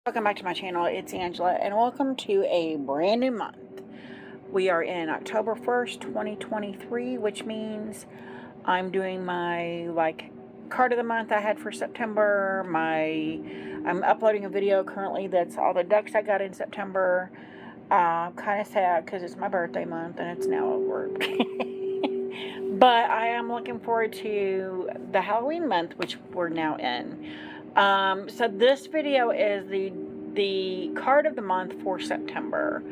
Welcome back to my channel. It's Angela and welcome to a brand new month. We are in October 1st, 2023, which means I'm doing my card of the month I had for September. I'm uploading a video currently that's all the ducks I got in September. Kind of sad because it's my birthday month and it's now over. But I am looking forward to the Halloween month, which we're now in. So this video is the card of the month for September.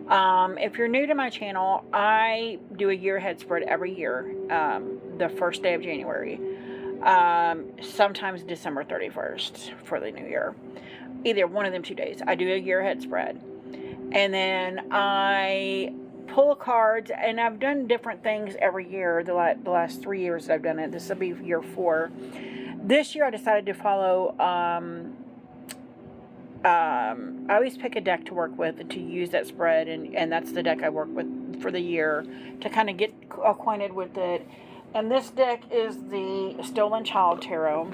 If you're new to my channel, I do a year ahead spread every year, the first day of January, sometimes December 31st for the new year. Either one of them 2 days. I do a year ahead spread. And then I pull cards, and I've done different things every year, the last 3 years that I've done it. This will be year 4. This year I decided to follow, I always pick a deck to work with to use that spread, and that's the deck I work with for the year to kind of get acquainted with it. And this deck is the Stolen Child Tarot.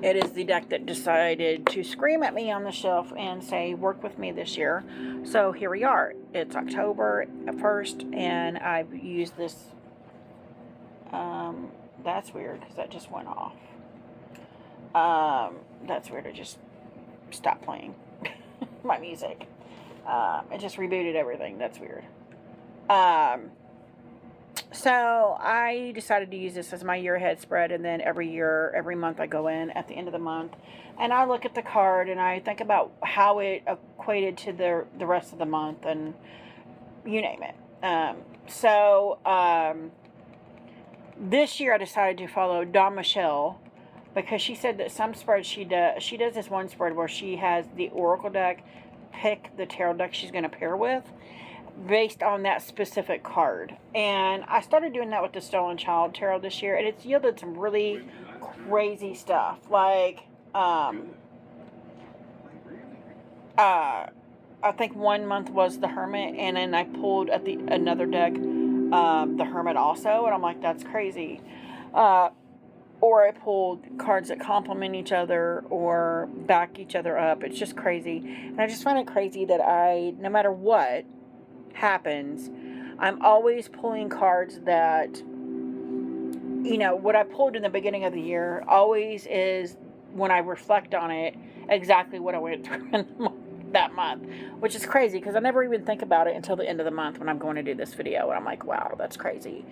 It is the deck that decided to scream at me on the shelf and say, work with me this year. So here we are. It's October 1st, and I've used this. That's weird because that just went off. That's weird. I just stopped playing my music. It just rebooted everything. That's weird. So I decided to use this as my year ahead spread, and then every month I go in at the end of the month and I look at the card and I think about how it equated to the rest of the month, and you name it. This year I decided to follow Dawn Michelle because she said that some spreads she does this one spread where she has the Oracle deck pick the tarot deck she's going to pair with based on that specific card. And I started doing that with the Stolen Child Tarot this year, and it's yielded some really crazy stuff. Like, I think one month was the Hermit, and then I pulled at another deck the Hermit also, and I'm like, that's crazy. Or I pulled cards that complement each other or back each other up. It's just crazy. And I just find it crazy that no matter what happens, I'm always pulling cards that, what I pulled in the beginning of the year always is, when I reflect on it, exactly what I went through in that month, which is crazy because I never even think about it until the end of the month when I'm going to do this video, and I'm like, wow, that's crazy.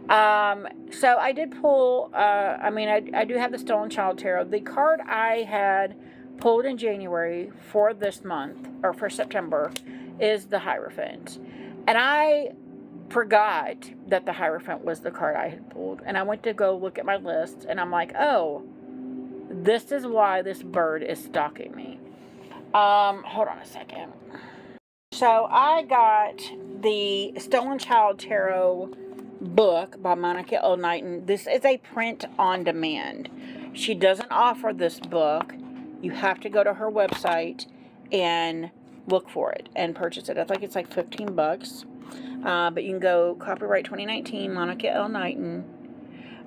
So I did pull, I do have the Stolen Child Tarot. The card I had pulled in January for this month, or for September, is the Hierophant. And I forgot that the Hierophant was the card I had pulled, and I went to go look at my list, and I'm like, oh, this is why this bird is stalking me. Hold on a second. So I got the Stolen Child Tarot book by Monica L. Knighton. This is a print on demand. She doesn't offer this book. You have to go to her website and look for it and purchase it. I think it's like $15. But you can go copyright 2019, Monica L. Knighton.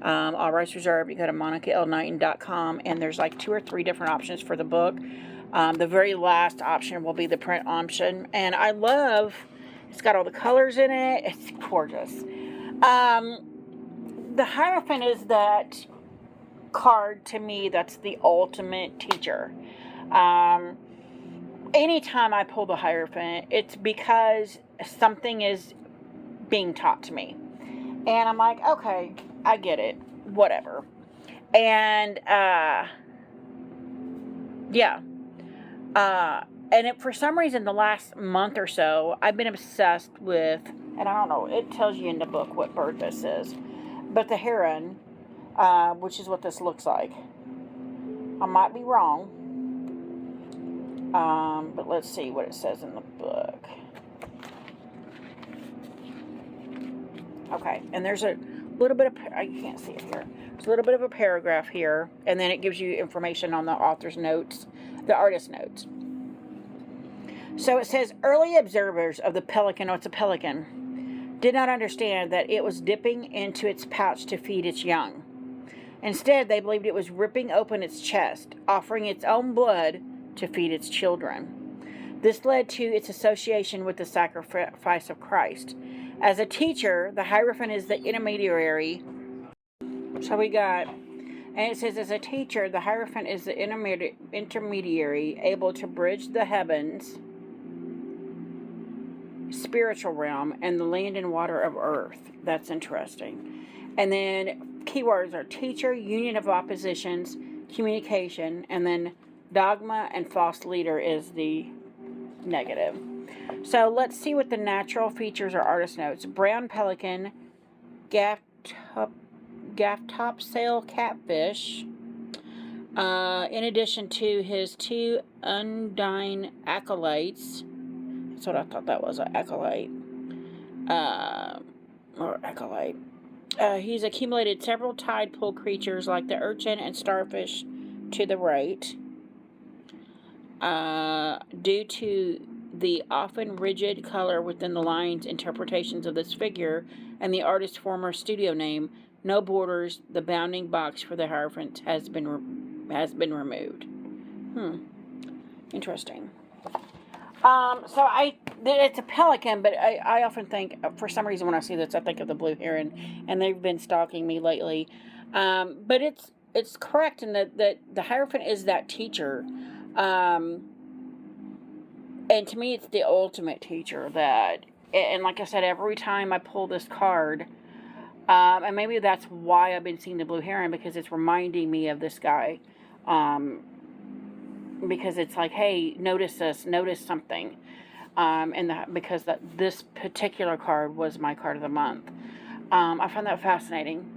All rights reserved. You go to monicalknighton.com, and there's like 2 or 3 different options for the book. The very last option will be the print option, and I love, it's got all the colors in it. It's gorgeous. The Hierophant is that card to me that's the ultimate teacher. Anytime I pull the Hierophant, it's because something is being taught to me, and I'm like, okay, I get it, whatever. And yeah. For some reason, the last month or so, I've been obsessed with, and I don't know, it tells you in the book what bird this is, but the heron, which is what this looks like. I might be wrong, but let's see what it says in the book. Okay, and there's a little bit of, you can't see it here, there's a little bit of a paragraph here, and then it gives you information on the author's notes, the artist's notes. So it says, early observers of the pelican, it's a pelican, did not understand that it was dipping into its pouch to feed its young. Instead, they believed it was ripping open its chest, offering its own blood to feed its children. This led to its association with the sacrifice of Christ. As a teacher, the Hierophant is the intermediary. So we got, and it says, as a teacher, the Hierophant is the intermediary able to bridge the heavens, spiritual realm, and the land and water of earth. That's interesting. And then keywords are teacher, union of oppositions, communication, and then dogma and false leader is the negative. So let's see what the natural features or artist notes. Brown pelican, gaff-top sail catfish. In addition to his two undine acolytes. That's what I thought that was, an acolyte. Or acolyte. He's accumulated several tide pool creatures like the urchin and starfish to the right. Due to the often rigid color within the lines, interpretations of this figure, and the artist's former studio name, no borders, the bounding box for the Hierophant has been removed. Interesting. It's a pelican, but I often think, for some reason when I see this, I think of the blue heron, and they've been stalking me lately. But it's correct in that the Hierophant is that teacher. And to me, it's the ultimate teacher and like I said, every time I pull this card, and maybe that's why I've been seeing the blue heron, because it's reminding me of this guy. Because it's like, hey, notice this, notice something. Because this particular card was my card of the month. I found that fascinating.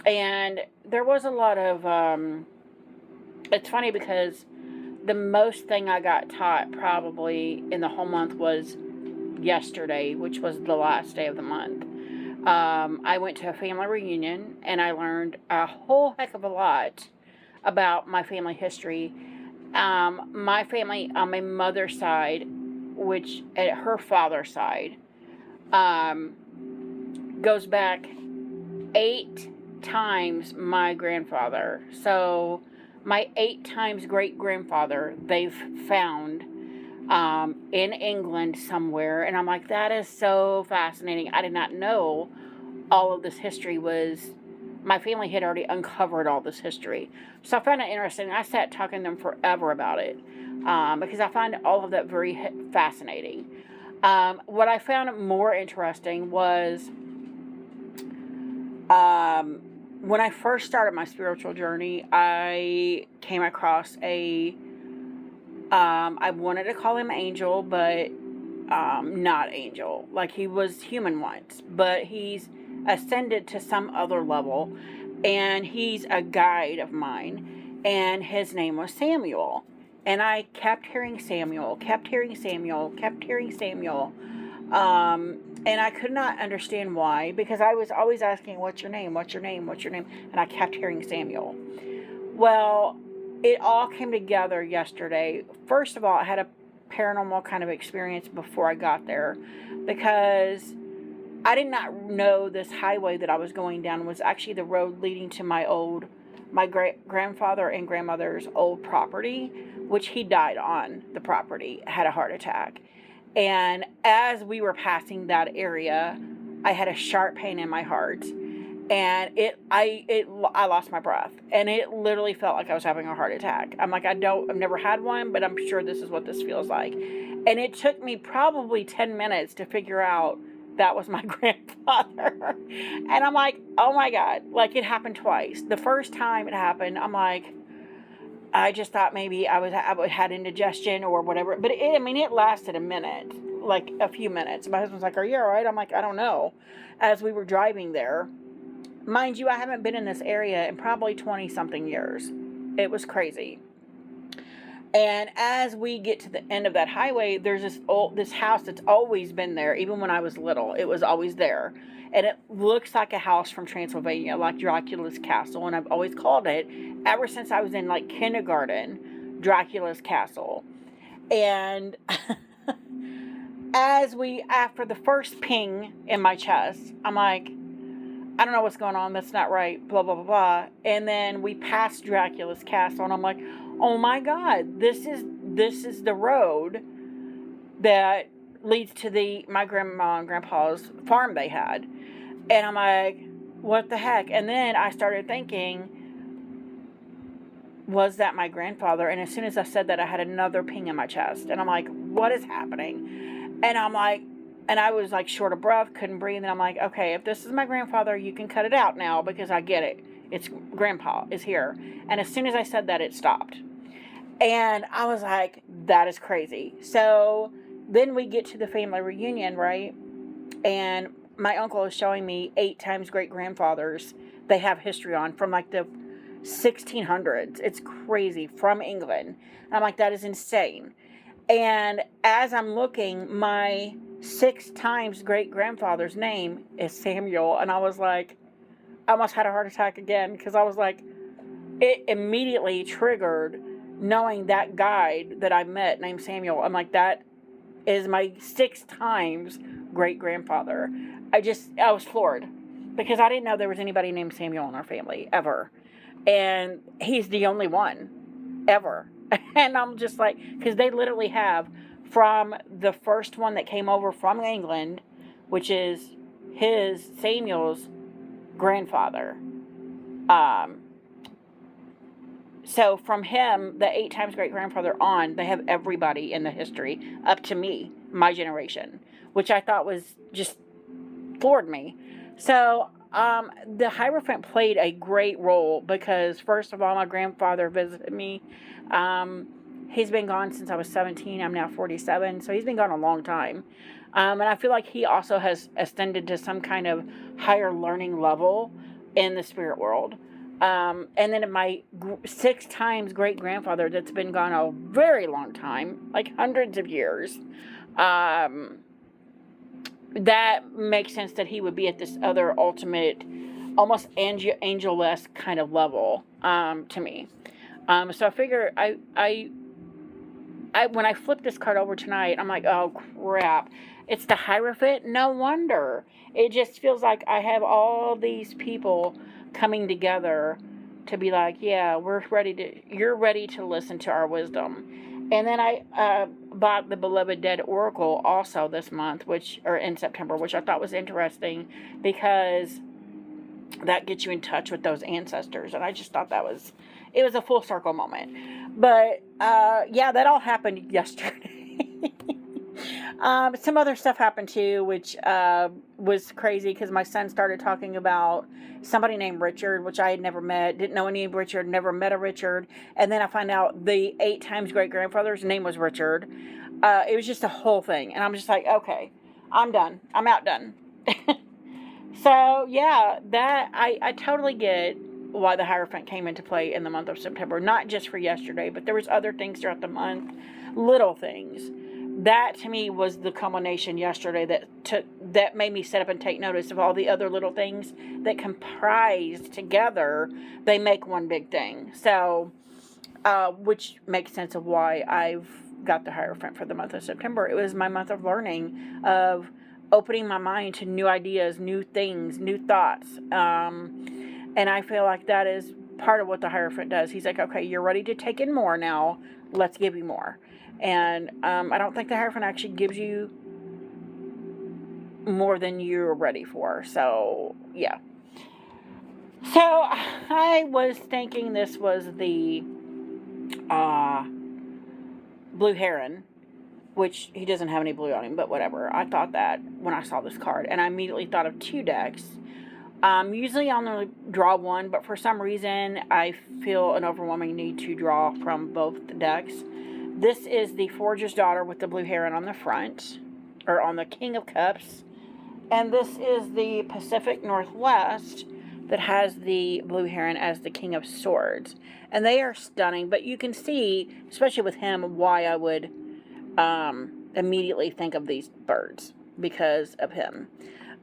And there was a lot of, it's funny because the most thing I got taught probably in the whole month was yesterday, which was the last day of the month. I went to a family reunion and I learned a whole heck of a lot about my family history. My family on my mother's side, which at her father's side, goes back 8 times my grandfather. So my 8 times great-grandfather, they've found in England somewhere. And I'm like, that is so fascinating. I did not know all of this history my family had already uncovered all this history. So I found it interesting. I sat talking to them forever about it because I find all of that very fascinating. What I found more interesting was when I first started my spiritual journey, I came across I wanted to call him Angel, but not Angel. Like, he was human once, but he's ascended to some other level, and he's a guide of mine, and his name was Samuel. And I kept hearing Samuel, and I could not understand why, because I was always asking, what's your name? And I kept hearing Samuel. Well, it all came together yesterday. First of all, I had a paranormal kind of experience before I got there, because I did not know this highway that I was going down was actually the road leading to my grandfather and grandmother's old property, which he died on the property, had a heart attack. And as we were passing that area, I had a sharp pain in my heart, and I lost my breath, and it literally felt like I was having a heart attack. I'm like, I've never had one, but I'm sure this is what this feels like. And it took me probably 10 minutes to figure out that was my grandfather. And I'm like, oh my God, like, it happened twice. The first time it happened, I'm like, I just thought maybe I had indigestion or whatever. But it lasted a minute, like a few minutes. My husband's like, are you all right? I'm like, I don't know. As we were driving there, mind you, I haven't been in this area in probably 20 something years. It was crazy. And as we get to the end of that highway, there's this house that's always been there. Even when I was little, it was always there. And it looks like a house from Transylvania, like Dracula's Castle. And I've always called it, ever since I was in like kindergarten, Dracula's Castle. And after the first ping in my chest, I'm like, I don't know what's going on. That's not right. Blah, blah, blah, blah. And then we passed Dracula's Castle. And I'm like, oh my God, this is the road that leads to my grandma and grandpa's farm they had. And I'm like, what the heck? And then I started thinking, was that my grandfather? And as soon as I said that, I had another ping in my chest. And I'm like, what is happening? And I'm like, and I was like short of breath, couldn't breathe. And I'm like, okay, if this is my grandfather, you can cut it out now because I get it. It's grandpa is here. And as soon as I said that, it stopped. And I was like, that is crazy. So then we get to the family reunion, right? And my uncle is showing me 8 times great grandfathers they have history on from like the 1600s. It's crazy, from England. And I'm like, that is insane. And as I'm looking, my 6 times great grandfather's name is Samuel. And I was like, I almost had a heart attack again because I was like, it immediately triggered knowing that guide that I met named Samuel. I'm like, that is my 6 times great grandfather. I was floored because I didn't know there was anybody named Samuel in our family ever. And he's the only one ever. And I'm just like, because they literally have from the first one that came over from England, which is Samuel's grandfather. So from him, the 8 times great grandfather on, they have everybody in the history up to me, my generation, which I thought was just floored me. So the Hierophant played a great role because, first of all, my grandfather visited me. He's been gone since I was 17. I'm now 47, so he's been gone a long time. And I feel like he also has ascended to some kind of higher learning level in the spirit world. And then my 6 times great grandfather that's been gone a very long time, like hundreds of years, that makes sense that he would be at this other ultimate, almost angel-esque kind of level to me. So I figure I when I flip this card over tonight, I'm like, oh crap, it's the Hierophant. No wonder. It just feels like I have all these people coming together to be like, yeah, you're ready to listen to our wisdom. And then I bought the Beloved Dead Oracle also this month, or in September, which I thought was interesting because that gets you in touch with those ancestors. And I just thought it was a full circle moment. But yeah, that all happened yesterday. Some other stuff happened too, which was crazy because my son started talking about somebody named Richard, which I had never met, didn't know any Richard, never met a Richard. And then I find out the 8 times great grandfather's name was Richard. It was just a whole thing. And I'm just like, okay, I'm done. I'm outdone. So yeah, that I totally get why the Hierophant came into play in the month of September. Not just for yesterday, but there was other things throughout the month, little things. That to me was the culmination yesterday that made me sit up and take notice of all the other little things that comprised together. They make one big thing. So, which makes sense of why I've got the Hierophant for the month of September. It was my month of learning, of opening my mind to new ideas, new things, new thoughts. And I feel like that is part of what the Hierophant does. He's like, okay, you're ready to take in more now. Let's give you more. And I don't think the Hierophant actually gives you more than you're ready for. So, yeah. So, I was thinking this was the Blue Heron, which he doesn't have any blue on him, but whatever. I thought that when I saw this card. And I immediately thought of 2 decks. Usually I'll only draw one, but for some reason I feel an overwhelming need to draw from both the decks. This is the Forger's Daughter with the Blue Heron on the front, or on the King of Cups. And this is the Pacific Northwest that has the Blue Heron as the King of Swords. And they are stunning, but you can see, especially with him, why I would immediately think of these birds because of him.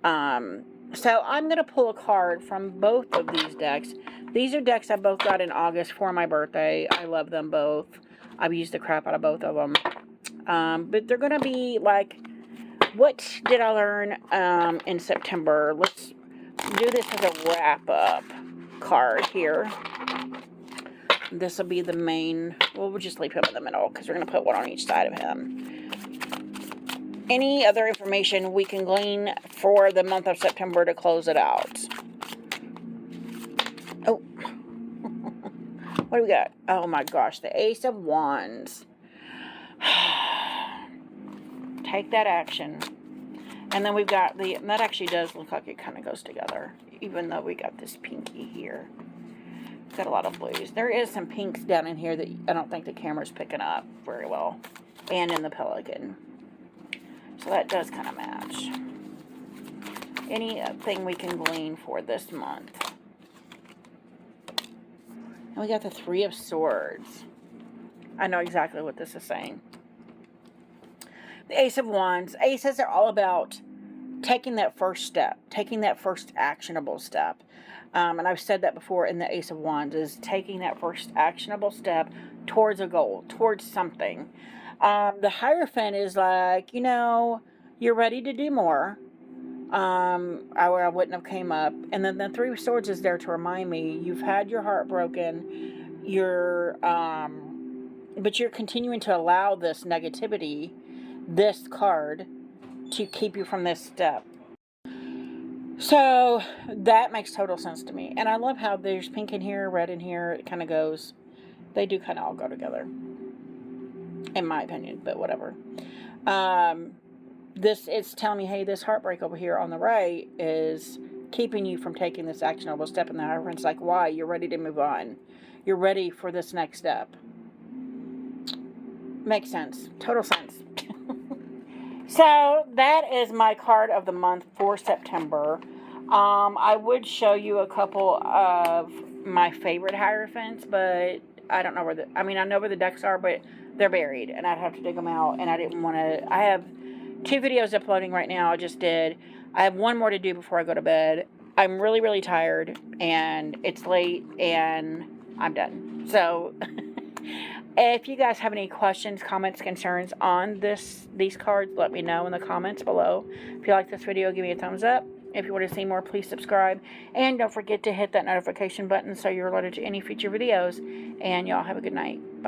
So I'm going to pull a card from both of these decks. These are decks I both got in August for my birthday. I love them both. I've used the crap out of both of them. But they're going to be like, what did I learn in September? Let's do this as a wrap-up card here. This will be the main. Well, we'll just leave him in the middle because we're going to put one on each side of him. Any other information we can glean for the month of September to close it out? Oh. What do we got? Oh my gosh, the Ace of Wands. Take that action. And then we've got the, and that actually does look like it kind of goes together, even though we got this pinky here. Got a lot of blues. There is some pinks down in here that I don't think the camera's picking up very well. And in the Pelican. So that does kind of match. Anything we can glean for this month. And we got the Three of Swords. I know exactly what this is saying. The Ace of Wands. Aces are all about taking that first step. Taking that first actionable step. And I've said that before in the Ace of Wands. Is taking that first actionable step towards a goal. Towards something. The Hierophant is like, you know, you're ready to do more. I wouldn't have came up. And then the Three of Swords is there to remind me, you've had your heart broken. But you're continuing to allow this negativity, this card, to keep you from this step. So that makes total sense to me. And I love how there's pink in here, red in here. It kind of goes, they do kind of all go together. In my opinion, but whatever. It's telling me, hey, this heartbreak over here on the right is keeping you from taking this actionable step. And the Hierophant's like, why? You're ready to move on. You're ready for this next step. Makes sense. Total sense. So that is my card of the month for September. I would show you a couple of my favorite Hierophants, but I don't know where I know where the decks are, but they're buried, and I'd have to dig them out, and I didn't want to. I have 2 videos uploading right now. I just did. I have 1 more to do before I go to bed. I'm really, really tired, and it's late, and I'm done. So, if you guys have any questions, comments, concerns on these cards, let me know in the comments below. If you like this video, give me a thumbs up. If you want to see more, please subscribe. And don't forget to hit that notification button so you're alerted to any future videos. And y'all have a good night. Bye.